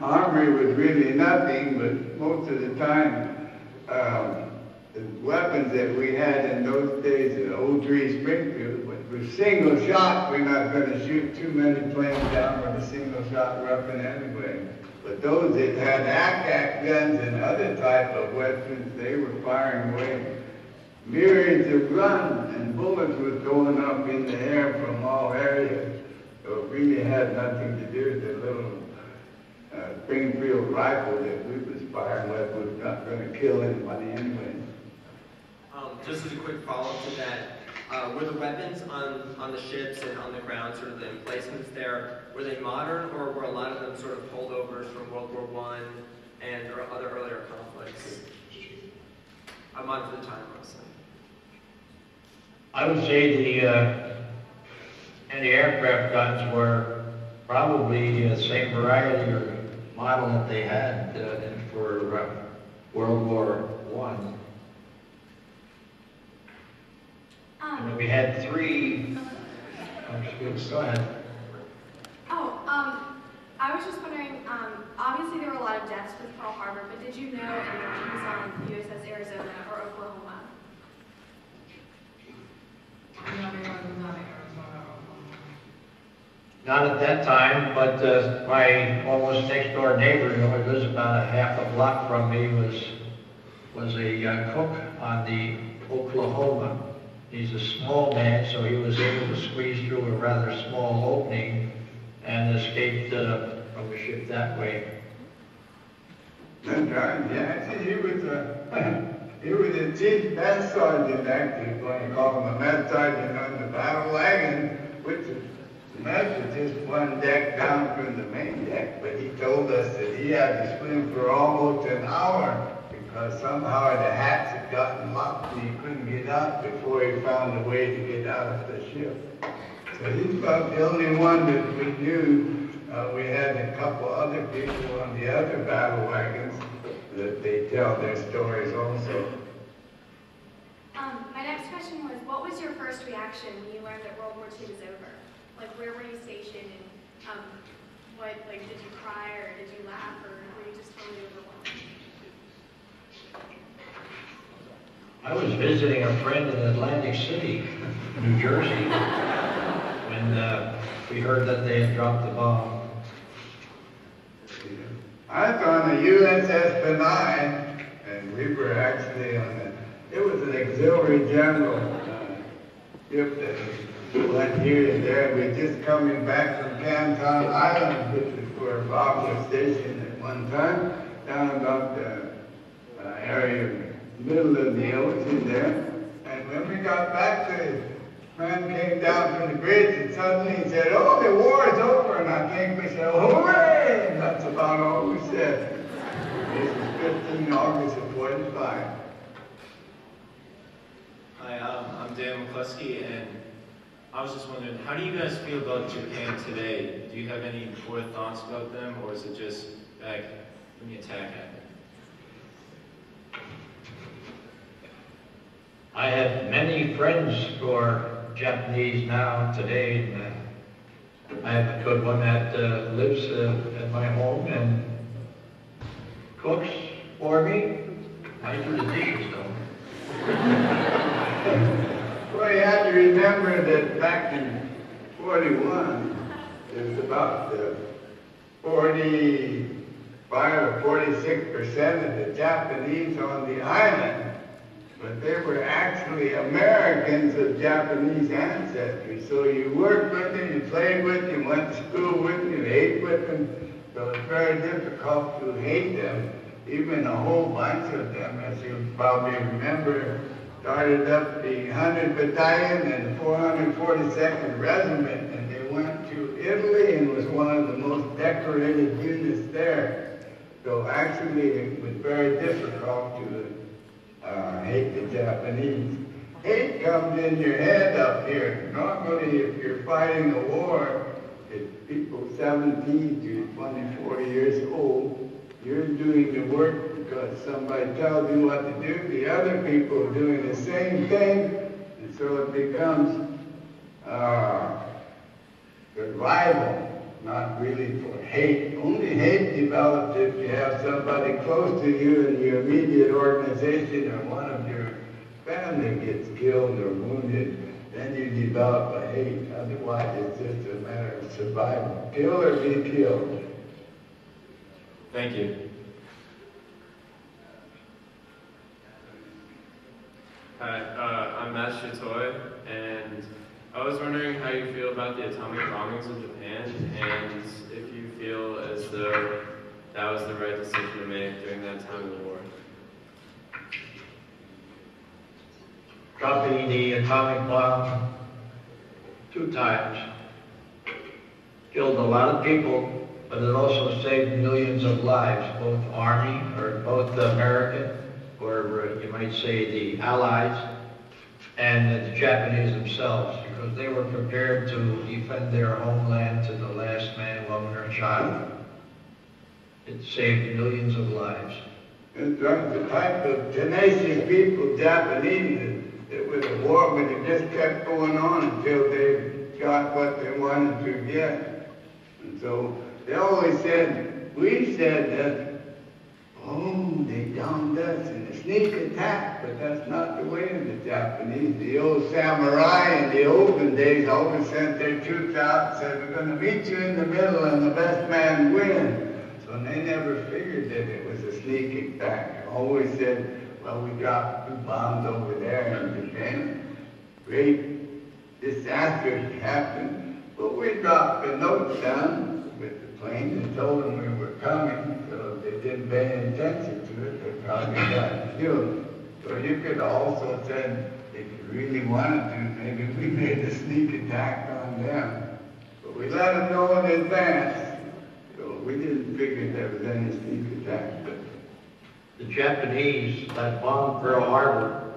Armory was really nothing, but most of the time, the weapons that we had in those days at 03 Springfield were single shot. We're not going to shoot too many planes down with a single shot weapon anyway. But those that had ACAC guns and other type of weapons, they were firing away myriads of guns, and bullets were going up in the air from all areas. So it really had nothing to do with the little Springfield rifle that we was firing with. Was not going to kill anybody anyway. Just as a quick follow-up to that, were the weapons on the ships and on the ground, sort of the emplacements there, were they modern, or were a lot of them sort of holdovers from World War I and or other earlier conflicts? I'm on for the time, honestly. I would say the anti-aircraft guns were probably the same variety or model that they had for World War I. And we had three. Go ahead. I was just wondering. Obviously, there were a lot of deaths with Pearl Harbor, but did you know anyone who was on USS Arizona or Oklahoma? Not at that time, but my almost next door neighbor, who lives about a half a block from me, was a cook on the Oklahoma. He's a small man, so he was able to squeeze through a rather small opening and escaped from the ship that way. That's right, yeah. He was a chief mess sergeant, actually, going to call him a mess sergeant on the battle wagon, which the mess was just one deck down from the main deck, but he told us that he had to swim for almost an hour because somehow the hatch had gotten locked and he couldn't get out before he found a way to get out of the ship. So he's about the only one that we knew. We had a couple other people on the other battle wagons that they tell their stories also. My next question was, what was your first reaction when you learned that World War II was over? Like, where were you stationed, and did you cry, or did you laugh, or were you just totally overwhelmed? I was visiting a friend in Atlantic City, New Jersey, when we heard that they had dropped the bomb. I was on the USS Benign, and we were actually on it was an auxiliary general ship that went here and there. We were just coming back from Canton Island, which is where Bob was stationed at one time, down about the area, middle of the ocean there. And when we got back, the man came down from the bridge and suddenly he said, "Oh, the war is over." And I think we said, "Hooray!" And that's about all we said. This is 15 August of 45. Hi, I'm Dan McCluskey, and I was just wondering, how do you guys feel about Japan today? Do you have any forward thoughts about them, or is it just back when the attack happened? I have many friends who are Japanese now today, and I have a good one that lives at my home and cooks for me. I do the dishes though. Well, you have to remember that back in 41, there's about 45 or 46% of the Japanese on the island. But they were actually Americans of Japanese ancestry. So you worked with them, you played with them, you went to school with them, you ate with them. So it's very difficult to hate them. Even a whole bunch of them, as you probably remember, started up the 100th Battalion and 442nd Regiment, and they went to Italy and was one of the most decorated units there. So actually it was very difficult to hate the Japanese. Hate comes in your head up here. Normally, if you're fighting a war, it's people 17 to 20, 40 years old. You're doing the work because somebody tells you what to do. The other people are doing the same thing, and so it becomes survival. not really for hate. Only hate develops if you have somebody close to you in your immediate organization or one of your family gets killed or wounded. Then you develop a hate. Otherwise, it's just a matter of survival. Kill or be killed. Thank you. Hi, I'm Matt Shitoy, and I was wondering how you feel about the atomic bombings of Japan, and if you feel as though that was the right decision to make during that time of the war. Dropping the atomic bomb 2 times killed a lot of people, but it also saved millions of lives, both Army, or both the American, or you might say the Allies, and the Japanese themselves, because they were prepared to defend their homeland to the last man, woman, or child. It saved millions of lives. It's like the type of tenacious people, Japanese, that with the war, but it just kept going on until they got what they wanted to get. And so they always said, we said that, oh, they downed us in a sneak attack, but that's not the way of the Japanese. The old samurai in the olden days always sent their troops out and said, we're going to meet you in the middle and the best man wins. So they never figured that it was a sneak attack. They always said, well, we dropped 2 bombs over there in Japan. Great disaster happened. But we dropped the notes down with the plane and told them we were coming. So they didn't pay any attention to it. They probably got killed. So you could also say, if you really wanted to, maybe we made a sneak attack on them. But we let them know in advance. So we didn't figure there was any sneak attack. But The Japanese that bombed Pearl Harbor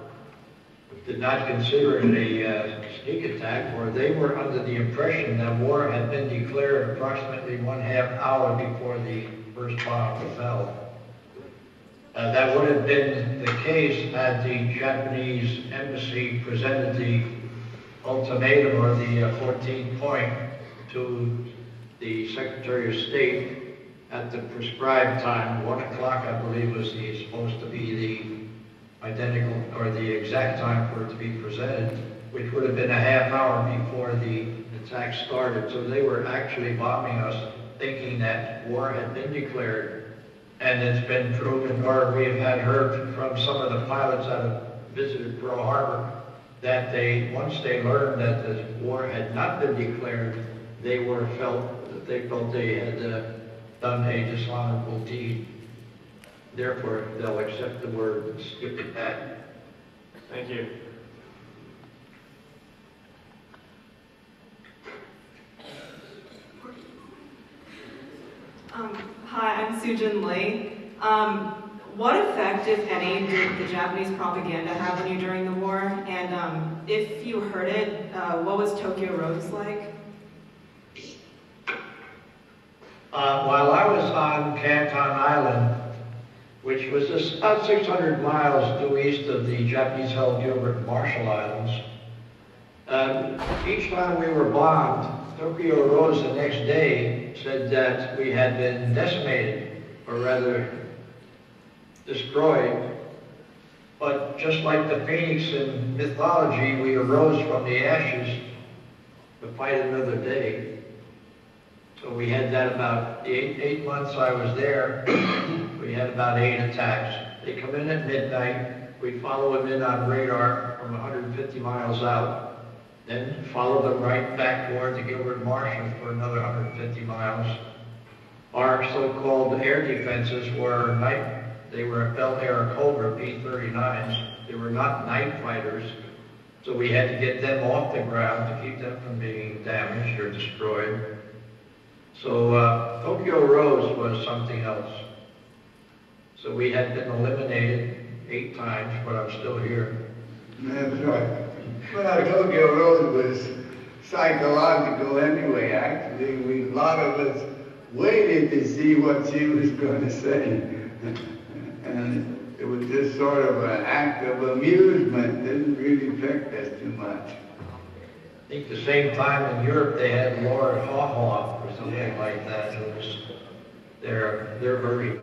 did not consider it a sneak attack, or they were under the impression that war had been declared approximately 1/2 hour before the first bomb fell. That would have been the case had the Japanese embassy presented the ultimatum or the 14th point to the Secretary of State at the prescribed time. 1 o'clock, I believe, was supposed to be the identical or the exact time for it to be presented, which would have been a ½ hour before the attack started. So they were actually bombing us, thinking that war had been declared. And it's been proven, or we have heard from some of the pilots that have visited Pearl Harbor, that once they learned that the war had not been declared, they felt they had done a dishonorable deed. Therefore, they'll accept the word and skip it back. Thank you. Hi, I'm Sujin Lee. What effect, if any, did the Japanese propaganda have on you during the war? And if you heard it, what was Tokyo Roads like? While I was on Canton Island, which was just about 600 miles due east of the Japanese-held Gilbert and Marshall Islands, each time we were bombed, Tokyo Rose the next day said that we had been decimated, or rather destroyed. But just like the phoenix in mythology, we arose from the ashes to fight another day. So we had that about the 8 months I was there. We had about 8 attacks. They come in at midnight. We follow them in on radar from 150 miles out. Then follow them right back toward the Gilbert Marshall for another 150 miles. Our so-called air defenses were they were Bel Air Cobra P-39s. They were not night fighters. So we had to get them off the ground to keep them from being damaged or destroyed. So Tokyo Rose was something else. So we had been eliminated 8 times, but I'm still here. that's right. Well, Tokyo Road was psychological anyway, actually. A lot of us waited to see what she was going to say. And it was just sort of an act of amusement. Didn't really affect us too much. I think the same time in Europe they had Lord Haw-Haw, something like that. It was, they're very